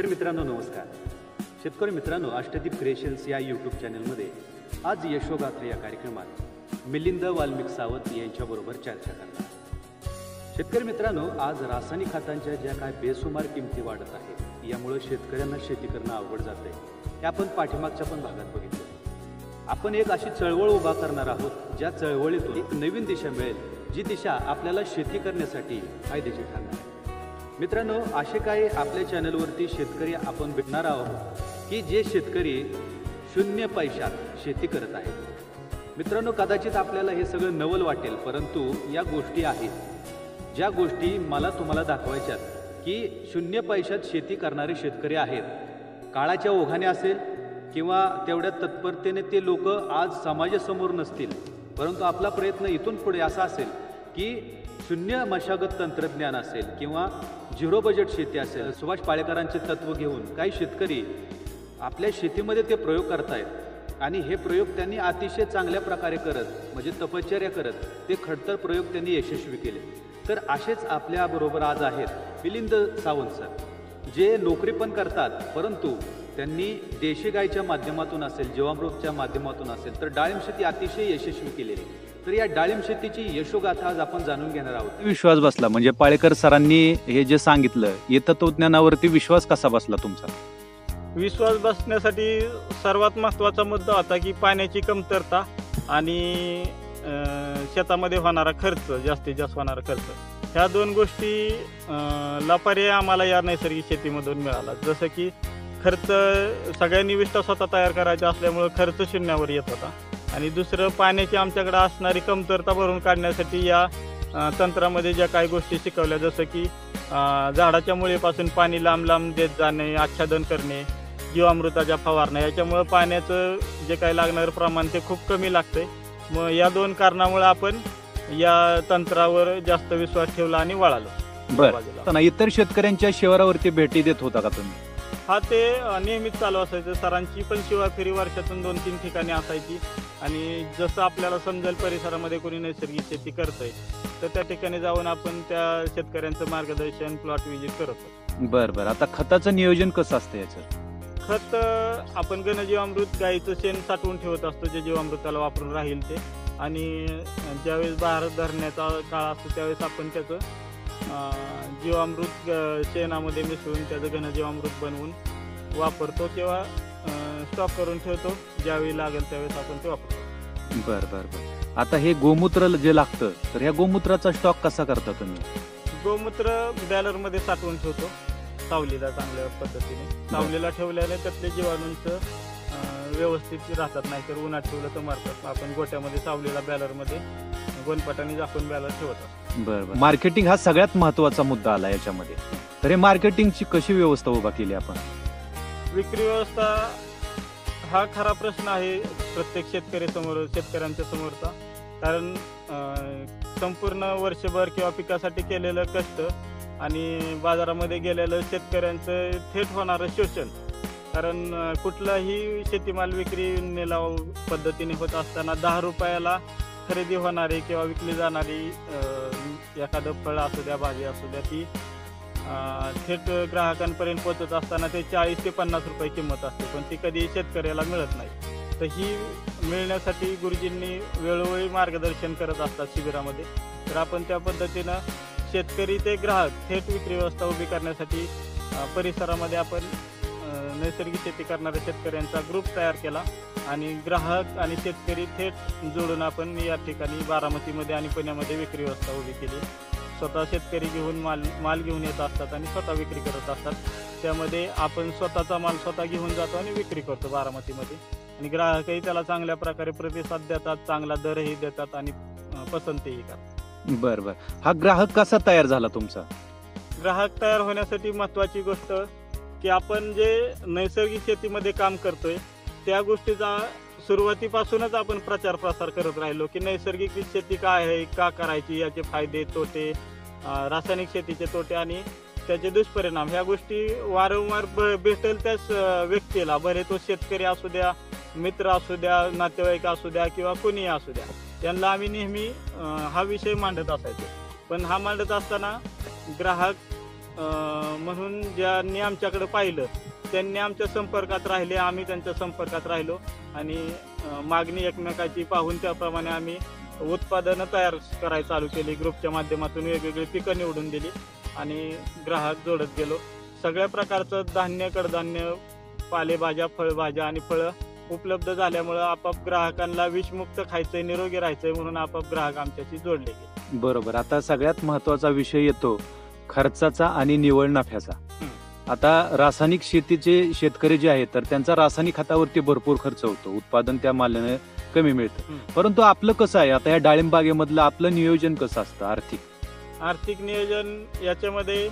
शेतकरी मित्रांनो नमस्कार. शेतकरी मित्रांनो, अष्टदीप क्रिएशन्स या यूट्यूब चॅनलमध्ये आज यशोगाथा या कार्यक्रमात मिलिंद वाल्मिक सावंत यांच्याबरोबर चर्चा करणार. शेतकरी मित्रांनो, आज रासायनिक खतांच्या ज्या काय बेसुमार किमती वाढत आहेत यामुळे शेतकऱ्यांना शेती करणं अवघड जात आहे. हे आपण पाठीमागच्या पण भागात बघितलं. आपण एक अशी चळवळ उभा करणार आहोत ज्या चळवळीतून एक नवीन दिशा मिळेल, जी दिशा आपल्याला शेती करण्यासाठी फायद्याची ठरणार आहे. मित्रांनो, असे काही आपल्या चॅनलवरती शेतकरी आपण भेटणार आहोत की जे शेतकरी 0 पैशात शेती करत आहेत. मित्रांनो, कदाचित आपल्याला हे सगळं नवल वाटेल, परंतु या गोष्टी आहेत ज्या गोष्टी मला तुम्हाला दाखवायच्यात की 0 पैशात शेती करणारे शेतकरी आहेत. काळाच्या ओघाने असेल किंवा तेवढ्या तत्परतेने ते लोक आज समाजासमोर नसतील, परंतु आपला प्रयत्न इथून पुढे असा असेल की 0 मशागत तंत्रज्ञान असेल किंवा 0 बजेट शेती असेल. सुभाष पाळेकरांचे तत्व घेऊन काही शेतकरी आपल्या शेतीमध्ये ते प्रयोग करतायत आणि हे प्रयोग त्यांनी अतिशय चांगल्या प्रकारे करत, म्हणजे तपश्चर्या करत ते खडतर प्रयोग त्यांनी यशस्वी केले. तर असेच आपल्याबरोबर आज आहेत मिलिंद सावंत सर, जे नोकरी पण करतात, परंतु त्यांनी देशी गायच्या माध्यमातून असेल, जीवामृतच्या माध्यमातून असेल तर डाळिंब शेती अतिशय यशस्वी केलेली. तर या डाळिंब शेतीची यशोगाथा आज आपण जाणून घेणार आहोत. विश्वास बसला म्हणजे पाळेकर सरांनी हे जे सांगितलं, हे तत्वज्ञानावरती विश्वास कसा बसला तुमचा? विश्वास बसण्यासाठी सर्वात महत्त्वाचा मुद्दा होता की पाण्याची कमतरता आणि शेतामध्ये होणारा खर्च, जास्तीत जास्त होणारा खर्च, ह्या 2 गोष्टी ला पर्याय आम्हाला या नैसर्गिक शेतीमधून मिळाला. जसं की खर्च सगळ्यांनी विष्ठा स्वतः तयार करायचा असल्यामुळं खर्च शून्यावर येत होता आणि दुसरं पाण्याची आमच्याकडे असणारी कमतरता भरून काढण्यासाठी या तंत्रामध्ये ज्या काही गोष्टी शिकवल्या, जसं की झाडाच्या मुळीपासून पाणी लांब लांब देत जाणे, आच्छादन करणे, जीवामृताच्या फवारण्या, याच्यामुळं पाण्याचं जे काही लागणारं प्रमाण ते खूप कमी लागतंय. मग या 2 कारणामुळे आपण या तंत्रावर जास्त विश्वास ठेवला आणि वळालो. बरं, इतर शेतकऱ्यांच्या शिवारावरती भेटी देत होता का तुम्ही? हा, ते नेहमीच चालू असायचं. सरांची पण शिवार फेरी वर्षातून 2-3 ठिकाणी असायची आणि जसं आपल्याला समजेल परिसरामध्ये कोणी नैसर्गिक शेती करतंय तर त्या ठिकाणी जाऊन आपण त्या शेतकऱ्यांचं मार्गदर्शन, प्लॉट व्हिजिट करत होतो. बरं, आता खताचं नियोजन कसं असतं याचं? खत आपण घनजीवामृत गाईचं शेण साठवून ठेवत असतो, जे जीवामृताला वापरून राहील ते, आणि ज्यावेळेस बाहेर धरण्याचा काळ असतो त्यावेळेस आपण त्याचं जीवामृत शेणामध्ये मिसळून त्याचं घनजीवामृत बनवून वापरतो किंवा स्टॉक करून ठेवतो. ज्यावेळी लागेल त्यावेळेस आपण ते वापरतो. बरं, आता हे गोमूत्र जे लागतं, तर ह्या गोमूत्राचा स्टॉक कसा करता तुम्ही? गोमूत्र बॅलरमध्ये साठवून ठेवतो सावलीला, चांगल्या पद्धतीने सावलीला ठेवल्याने त्यातले जीवाणूंचं व्यवस्थित राहतात, नाहीतर उन्हात ठेवलं तर मारतात. आपण गोट्यामध्ये सावलीला बॅलरमध्ये गोनपटाने झाकून बॅलर ठेवतात. बरं, मार्केटिंग हा सगळ्यात महत्वाचा मुद्दा आला याच्यामध्ये. तर हे मार्केटिंगची कशी व्यवस्था उभा केली आपण? विक्री व्यवस्था हा खरा प्रश्न आहे प्रत्येक शेतकऱ्यांच्या समोरचा. कारण संपूर्ण वर्षभर किंवा पिकासाठी केलेलं कष्ट आणि बाजारामध्ये गेलेलं शेतकऱ्यांचं थेट होणारं शोषण. कारण कुठलाही शेतीमाल विक्री निलाव पद्धतीने होत असताना 10 रुपयाला खरेदी होणारी किंवा विकली जाणारी एखादं फळ असू द्या, भाजी असू द्या, ती थेट ग्राहकांपर्यंत पोहोचत असताना ते 40 ते 50 रुपये किंमत असते, पण ती कधी शेतकऱ्याला मिळत नाही. तर ही मिळण्यासाठी गुरुजींनी वेळोवेळी मार्गदर्शन करत असतात शिबिरामध्ये. तर आपण त्या पद्धतीनं शेतकरी ते ग्राहक थेट विक्री व्यवस्था उभी करण्यासाठी परिसरामध्ये आपण नैसर्गिक शेती करणाऱ्या शेतकऱ्यांचा ग्रुप तयार केला आणि ग्राहक आणि शेतकरी थेट जोडून आपण या ठिकाणी बारामतीमध्ये आणि पुण्यामध्ये विक्री व्यवस्था उभी केली. स्वतः शेतकरी घेऊन माल घेऊन येत असतात आणि स्वतः विक्री करत असतात. त्यामध्ये आपण स्वतःचा माल स्वतः घेऊन जातो आणि विक्री करतो बारामतीमध्ये, आणि ग्राहकही त्याला चांगल्या प्रकारे प्रतिसाद देतात, चांगला दरही देतात आणि पसंतीही करतात. बरं, हा ग्राहक कसा तयार झाला तुमचा? ग्राहक तयार होण्यासाठी महत्त्वाची गोष्ट की आपण जे नैसर्गिक शेतीमध्ये काम करतोय त्या गोष्टीचा सुरुवातीपासूनच आपण प्रचार प्रसार करत राहिलो की नैसर्गिक शेती काय आहे, का करायची, याचे फायदे, तोटे, रासायनिक शेतीचे तोटे आणि त्याचे दुष्परिणाम, ह्या गोष्टी वारंवार भेटेल त्याच व्यक्तीला, बरे तो शेतकरी असू द्या, मित्र असू द्या, नातेवाईक असू द्या किंवा कोणीही असू द्या, त्यांना आम्ही नेहमी हा विषय मांडत असायचो. पण हा मांडत असताना ग्राहक म्हणून ज्यांनी आमच्याकडे पाहिलं त्यांनी आमच्या संपर्कात राहिले, आम्ही त्यांच्या संपर्कात राहिलो आणि मागणी एकमेकाची पाहून त्याप्रमाणे आम्ही उत्पादनं तयार करायला चालू केली. ग्रुपच्या माध्यमातून वेगवेगळी पिकं निवडून दिली आणि ग्राहक जोडत गेलो. सगळ्या प्रकारचं धान्य, कडधान्य, पालेभाज्या, फळभाज्या आणि फळं उपलब्ध झाल्यामुळं आपाप ग्राहकांना विषमुक्त खायचंय, निरोगी राहायचंय म्हणून आपाप ग्राहक आमच्याशी जोडले गेले. बरोबर. आता सगळ्यात महत्वाचा विषय येतो खर्चाचा आणि निव्वळ नफ्याचा. आता रासायनिक शेतीचे शेतकरी जे आहेत तर त्यांचा रासायनिक खतावरती भरपूर खर्च होतो, उत्पादन त्या मालाने कमी मिळतं. परंतु आपलं कसं आहे, आता या डाळिंब बागेमधलं आपलं नियोजन कसं असतं आर्थिक नियोजन याच्यामध्ये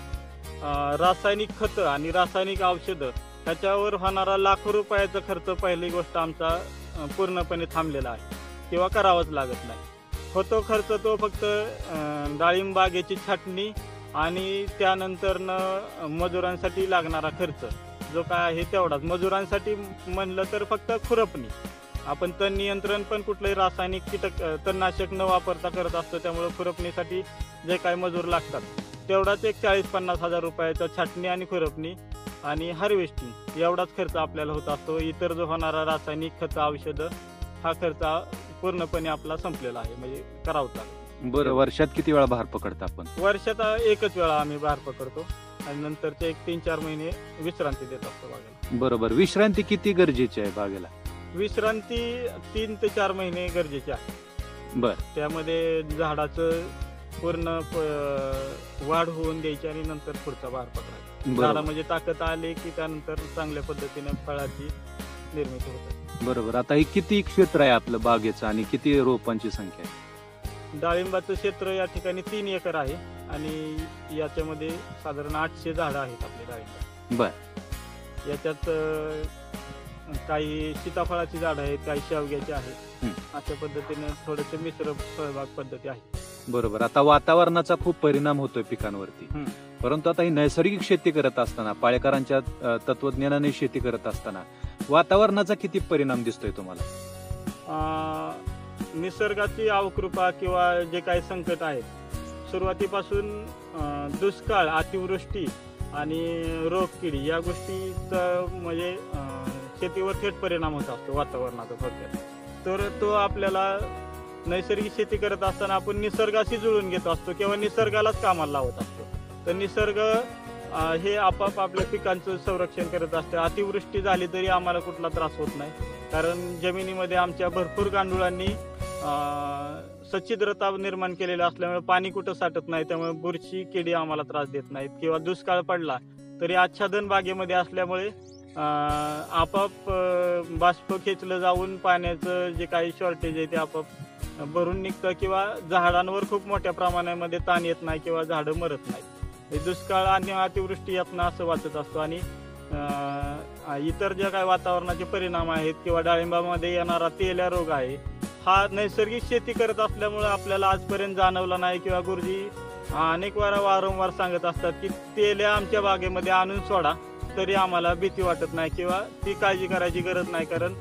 रासायनिक खतं आणि रासायनिक औषधं त्याच्यावर होणारा लाखो रुपयाचा खर्च पहिली गोष्ट आमचा पूर्णपणे थांबलेला आहे किंवा करावाच लागत नाही. होतो खर्च तो फक्त डाळिंब बागेची छाटणी आणि त्यानंतर मजुरांसाठी लागणारा खर्च जो काय आहे तेवढाच. मजुरांसाठी म्हणलं तर फक्त खुरपणी, आपण तण नियंत्रण पण कुठलंही रासायनिक तणनाशक न वापरता करत असतो, त्यामुळे खुरपणीसाठी जे काय मजूर लागतात तेवढाच एक 40-50 हजार रुपयाचा छाटणी आणि खुरपणी आणि हार्वेस्टिंग एवढाच खर्च आपल्याला होत असतो. इतर जो होणारा रासायनिक खत, औषधं हा खर्च पूर्णपणे आपला संपलेला आहे, म्हणजे करावंच लागेल. बरं. वर्षात किती वेळा बहार पकडता आपण? वर्षात एकच वेळा आम्ही बहार पकडतो आणि नंतरचे एक 3-4 महिने विश्रांती देत असतो बागेला. बरोबर. विश्रांती किती गरजेची आहे बागेला? विश्रांती 3 ते 4 महिने गरजेचे आहे. बर. त्यामध्ये झाडाचं पूर्ण वाढ होऊन द्यायची आणि नंतर पुढचा बहार पकडायचा. झाडा म्हणजे ताकद आली की त्यानंतर चांगल्या पद्धतीने फळाची निर्मिती होते. बरोबर. आता हे किती क्षेत्र आहे आपलं बागेचं आणि किती रोपांची संख्या आहे? डाळिंबाचं क्षेत्र या ठिकाणी 3 एकर आहे आणि याच्यामध्ये साधारण 800 झाडं आहेत आपली डाळिंब. बर. याच्यात काही सीताफळाची झाडं आहेत, काही शेवग्याची आहेत. अशा पद्धतीने थोडेसे मिश्र फळबाग पद्धती आहे. बरोबर. आता वातावरणाचा खूप परिणाम होतोय पिकांवरती, परंतु आता ही नैसर्गिक शेती करत असताना, पाळेकरांच्या तत्वज्ञानाने शेती करत असताना वातावरणाचा किती परिणाम दिसतोय तुम्हाला? निसर्गाची अवकृपा किंवा जे काही संकट आहेत, सुरुवातीपासून दुष्काळ, अतिवृष्टी आणि रोगकिडी या गोष्टीचा म्हणजे शेतीवर थेट परिणाम होत असतो वातावरणाचा थोडक्यात. तर तो आपल्याला नैसर्गिक शेती करत असताना आपण निसर्गाशी जुळून घेत असतो किंवा निसर्गालाच कामाला लावत असतो. तर निसर्ग हे आपाप आपल्या पिकांचं संरक्षण करत असते. अतिवृष्टी झाली तरी आम्हाला कुठला त्रास होत नाही, कारण जमिनीमध्ये आमच्या भरपूर गांडुळांनी सच्छिद्रता निर्माण केलेली असल्यामुळे पाणी कुठं साठत नाही, त्यामुळे बुरशी, किडी आम्हाला त्रास देत नाहीत. किंवा दुष्काळ पडला तरी आच्छादन बागेमध्ये असल्यामुळे आपाप बाष्प खेचलं जाऊन पाण्याचं जे काही शॉर्टेज आहे ते आपाप भरून निघतं किंवा झाडांवर खूप मोठ्या प्रमाणामध्ये ताण येत नाही किंवा झाडं मरत नाहीत. दुष्काळ आणि अतिवृष्टी यातनं असं वाचत असतो. आणि इतर जे काही वातावरणाचे परिणाम आहेत किंवा डाळिंबामध्ये येणारा तेल्या रोग आहे, हा नैसर्गिक शेती करत असल्यामुळे आपल्याला आजपर्यंत जाणवला नाही. किंवा गुरुजी अनेक वारंवार सांगत असतात की तेल्या आमच्या बागेमध्ये आणून सोडा तरी आम्हाला भीती वाटत नाही किंवा ती काळजी करायची गरज नाही, कारण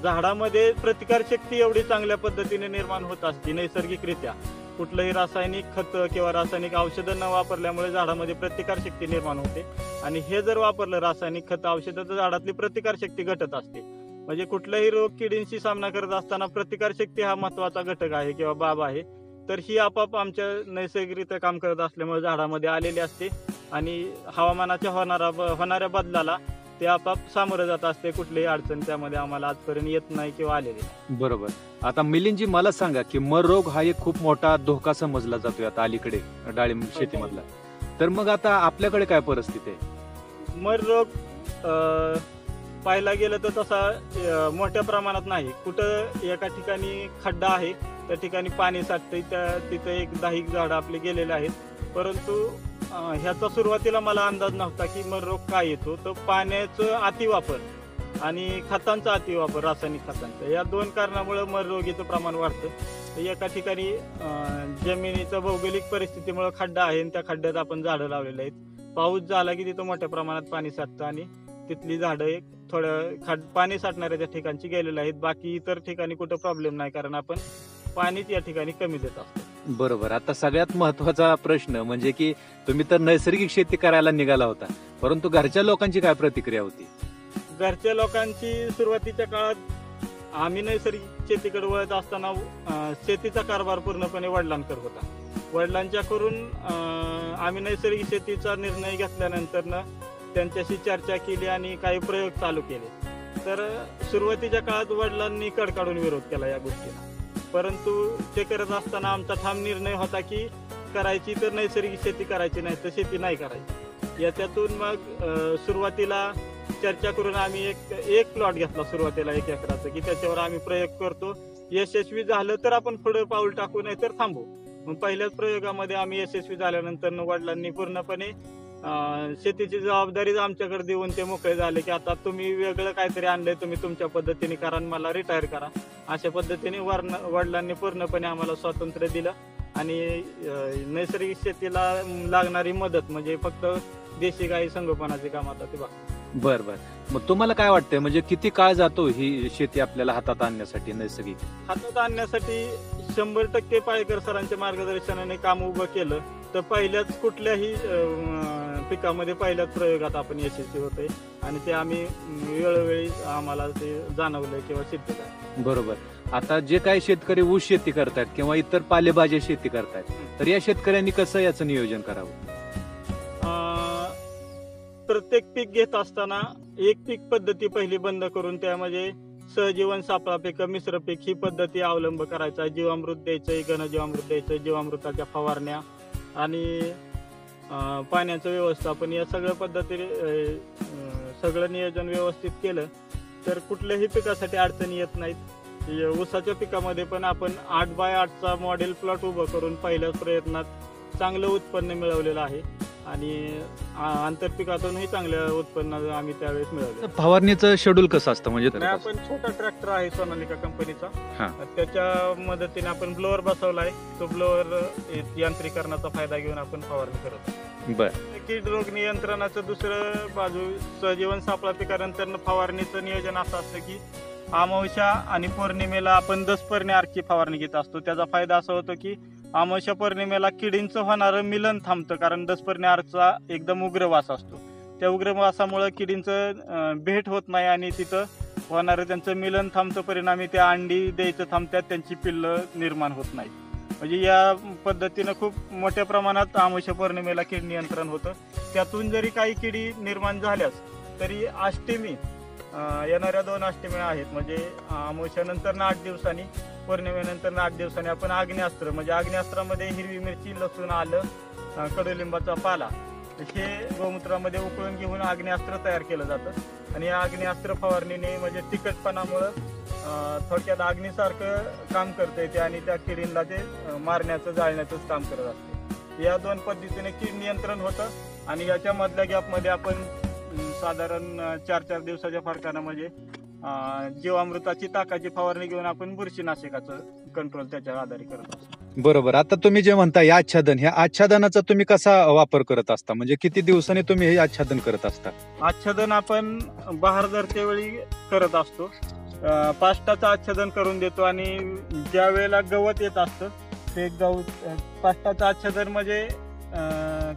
झाडामध्ये प्रतिकारशक्ती एवढी चांगल्या पद्धतीने निर्माण होत असते नैसर्गिकरित्या. कुठलंही रासायनिक खत किंवा रासायनिक औषधं न वापरल्यामुळे झाडामध्ये प्रतिकारशक्ती निर्माण होते. आणि हे जर वापरलं रासायनिक खत, औषधं, तर झाडातली प्रतिकारशक्ती घटत असते. म्हणजे कुठल्याही रोग किडींशी सामना करत असताना प्रतिकारशक्ती हा महत्वाचा घटक आहे किंवा बाब आहे. तर ही आपाप आमच्या नैसर्गिकरित्या काम करत असल्यामुळे झाडामध्ये आलेली असते आणि हवामानाच्या होणाऱ्या बदलाला ते आपाप सामोरं जात असते. कुठलीही अडचण त्यामध्ये आम्हाला आजपर्यंत येत नाही किंवा आलेली नाही. बरोबर. आता मिलिंदजी मला सांगा की मर रोग हा एक खूप मोठा धोका समजला जातोय आता अलीकडे डाळिंब शेतीमधला, तर मग आता आपल्याकडे काय परिस्थिती आहे? मर रोग पाहायला गेलं तर तसा मोठ्या प्रमाणात नाही. कुठं एका ठिकाणी खड्डा आहे त्या ठिकाणी पाणी साठतंय, तिथे एक 10 झाडं आपले गेलेले आहेत. परंतु ह्याचा सुरुवातीला मला अंदाज नव्हता की मर रोग काय येतो. तर पाण्याचं अतिवापर आणि खतांचा अतिवापर, रासायनिक खतांचा, या 2 कारणामुळे मर रोगीचं प्रमाण वाढतं. एका ठिकाणी जमिनीचं भौगोलिक परिस्थितीमुळे खड्डा आहे आणि त्या खड्ड्यात आपण झाडं लावलेली आहेत. पाऊस झाला की तिथं मोठ्या प्रमाणात पाणी साठतं आणि तिथली झाडं एक थोड्या पाणी साठणाऱ्या ठिकाणची गेलेली आहेत. बाकी इतर ठिकाणी कुठं प्रॉब्लेम नाही, कारण आपण पाणीच या ठिकाणी कमी देत असतो. बरोबर. आता सगळ्यात महत्वाचा प्रश्न म्हणजे की तुम्ही तर नैसर्गिक शेती करायला निघाला होता, परंतु घरच्या लोकांची काय प्रतिक्रिया होती? घरच्या लोकांची सुरुवातीच्या काळात आम्ही नैसर्गिक शेतीकडे वळत असताना शेतीचा कारभार पूर्णपणे वडिलांकडे होता. वडिलांच्या करून आम्ही नैसर्गिक शेतीचा निर्णय घेतल्यानंतर त्यांच्याशी चर्चा केली आणि काही प्रयोग चालू केले. तर सुरुवातीच्या काळात वडिलांनी कडकाडून विरोध केला या गोष्टीला, परंतु ते करत असताना आमचा ठाम निर्णय होता की करायची तर नैसर्गिक शेती करायची, नाही तर शेती नाही करायची. याच्यातून मग सुरुवातीला चर्चा करून आम्ही एक प्लॉट घेतला सुरुवातीला 1 एकराचा, की त्याच्यावर आम्ही प्रयोग करतो. यशस्वी झालं तर आपण पुढे पाऊल टाकू, नाही तर थांबू. मग पहिल्याच प्रयोगामध्ये आम्ही यशस्वी झाल्यानंतर वडिलांनी पूर्णपणे शेतीची जबाबदारी आमच्याकडे देऊन ते मोकळे झाले, की आता तुम्ही वेगळं काहीतरी आणलंय, तुम्ही तुमच्या पद्धतीने करा, मला रिटायर करा. अशा पद्धतीने वडिलांनी पूर्णपणे आम्हाला स्वातंत्र्य दिलं आणि नैसर्गिक शेतीला लागणारी मदत म्हणजे फक्त देशी गाई संगोपनाचे काम आता ते बघा. बर बर. मग तुम्हाला काय वाटतंय, म्हणजे किती काळ जातो ही शेती आपल्याला हातात आणण्यासाठी, नैसर्गिक हातात आणण्यासाठी? 100% पाळेकर सरांच्या मार्गदर्शनाने काम उभं केलं तर पहिल्याच कुठल्याही पिकामध्ये पहिल्याच प्रयोगात आपण यशस्वी होतोय आणि ते आम्ही वेळोवेळी आम्हाला ते जाणवलं किंवा सिद्ध झालं. बरोबर. आता जे काही शेतकरी ऊस शेती करतात किंवा इतर पालेभाज्या शेती करतात, तर या शेतकऱ्यांनी कसं याचं नियोजन करावं? प्रत्येक पीक घेत असताना एक पीक पद्धती पहिली बंद करून त्यामध्ये सहजीवन, सापळा पीक, मिश्र पीक ही पद्धती अवलंब करायचा. जीवामृत द्यायचंय, घनजीवामृत द्यायचं, जीवामृताच्या फवारण्या आणि पाण्याचं व्यवस्थापन या सगळ्या पद्धतीने सगळं नियोजन व्यवस्थित केलं तर कुठल्याही पिकासाठी अडचणी येत नाहीत. ऊसाच्या पिकामध्ये पण आपण 8x8चा मॉडेल प्लॉट उभं करून पहिल्याच प्रयत्नात चांगलं उत्पन्न मिळवलेलं आहे आणि आंतरपिकातूनही चांगलं उत्पन्न आम्ही त्यावेळेस मिळवलं. फवारणीचं शेड्यूल कसं असतं? म्हणजे आपण छोटा ट्रॅक्टर आहे सोनालिका हा. कंपनीचा, त्याच्या मदतीने आपण ब्लोअर बसवलाय. तो ब्लोअर यांत्रिकरणाचा फायदा घेऊन आपण फवारणी करत. बर. कीड रोग नियंत्रणाचं दुसरं बाजू सहजीवन, सापळा पिकानंतर फवारणीचं नियोजन असं असतं की अमावस्या आणि पौर्णिमेला आपण 10 अर्की फवारणी घेत असतो. त्याचा फायदा असा होतो की अमावस्या पौर्णिमेला किडींचं होणारं मिलन थांबतं, कारण 10 अर्चा एकदम उग्र वास असतो. त्या उग्र वासामुळे किडींचं भेट होत नाही आणि तिथं होणारं त्यांचं मिलन थांबतं. परिणामी त्या अंडी द्यायचं थांबतात, त्यांची पिल्लं निर्माण होत नाही. म्हणजे या पद्धतीनं खूप मोठ्या प्रमाणात अमावस्या पौर्णिमेला कीड नियंत्रण होतं. त्यातून जरी काही किडी निर्माण झाल्यास तरी अष्टमी येणाऱ्या 2 अष्टम्या आहेत, म्हणजे अमावस्यानंतर 8 दिवसांनी, पौर्णिमेनंतर 8 दिवसांनी आपण आग्नेयास्त्र, म्हणजे आग्नेयास्त्रामध्ये हिरवी मिरची, लसूण, आलं, कडुलिंबाचा पाला हे गोमूत्रामध्ये उकळून घेऊन आग्नेयास्त्र तयार केलं जातं आणि या आग्नेयास्त्र फवारणीने म्हणजे तिखटपणामुळं थोडक्यात अग्नीसारखं काम करता येते आणि त्या किडींना ते मारण्याचं, जाळण्याचंच काम करत असते. या 2 पद्धतीने कीड नियंत्रण होतं आणि याच्या मधल्या गॅपमध्ये आपण साधारण 4-4 दिवसाच्या फरकानं म्हणजे जीवामृताची ताकाची फवारणी घेऊन आपण बुरशीनाशकाचं कंट्रोल त्याच्या आधारे करत असतो. बरोबर. आता तुम्ही जे म्हणता या आच्छादन, ह्या आच्छादनाचा तुम्ही कसा वापर करत असता, म्हणजे किती दिवसांनी तुम्ही हे आच्छादन करत असता? आच्छादन आपण बहार धरते वेळी करत असतो. पाष्टाचं आच्छादन करून देतो आणि ज्या वेळेला गवत येत असतं ते पाष्टाचं आच्छादन म्हणजे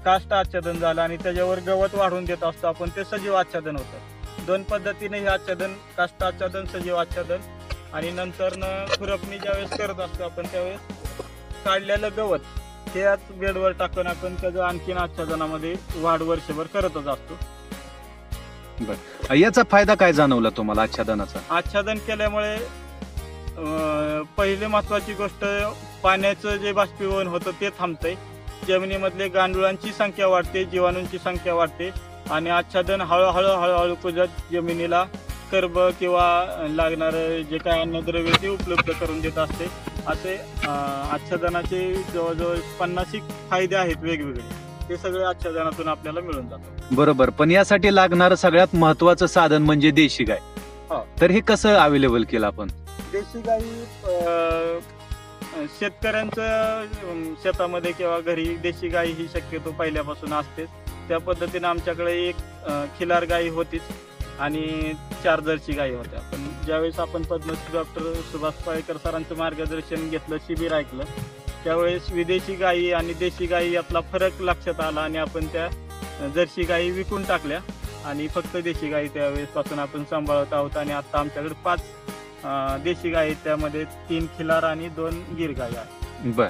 काष्ट आच्छादन झालं आणि त्याच्यावर गवत वाढवून देत असतो आपण, ते सजीव आच्छादन होतं. 2 पद्धतीने हे आच्छादन, काष्ट आच्छादन, सजीव आच्छादन. आणि नंतर खुरपणी ज्यावेळेस करत असतो आपण त्यावेळेस काढलेलं गवत त्याच बेडवर टाकून आपण त्याचं आणखीन आच्छादनामध्ये वाढ वर्षभर करतच असतो. बर. याचा फायदा काय जाणवला तुम्हाला आच्छादनाचा? आच्छादन केल्यामुळे पहिली महत्वाची गोष्ट, पाण्याचं जे बाष्पीभवन होतं ते थांबतंय, जमिनीमधले गांडुळांची संख्या वाढते, जीवाणूंची संख्या वाढते आणि आच्छादन हळूहळू कुजत जमिनीला कर्ब किंवा लागणारं जे काय अन्नद्रव्य ते उपलब्ध करून देत असते. असे आच्छादनाचे जवळजवळ 50 फायदे आहेत वेगवेगळे, ते सगळे आच्छादनातून आपल्याला मिळून जातात. बरोबर. पण यासाठी लागणारं सगळ्यात महत्वाचं साधन म्हणजे देशी गाय. तर हे कसं अवेलेबल केलं आपण? देशी गाई शेतकऱ्यांचं शेतामध्ये किंवा घरी देशी गाई ही शक्यतो पहिल्यापासून असतेच. त्या पद्धतीने आमच्याकडे एक खिलार गाई होतीच आणि 4 जर्सी गाई होत्या. पण ज्यावेळेस आपण पद्मश्री डॉक्टर सुभाष पाळेकर सरांचं मार्गदर्शन घेतलं, शिबिर ऐकलं, त्यावेळेस विदेशी गायी आणि देशी गायी यातला फरक लक्षात आला आणि आपण त्या जर्सी गायी विकून टाकल्या आणि फक्त देशी गायी त्यावेळेस पासून आपण सांभाळत आहोत. आणि आता आमच्याकडे 5 देशी गायी, त्यामध्ये 3 खिलार आणि 2 गीर गायी आहेत. बर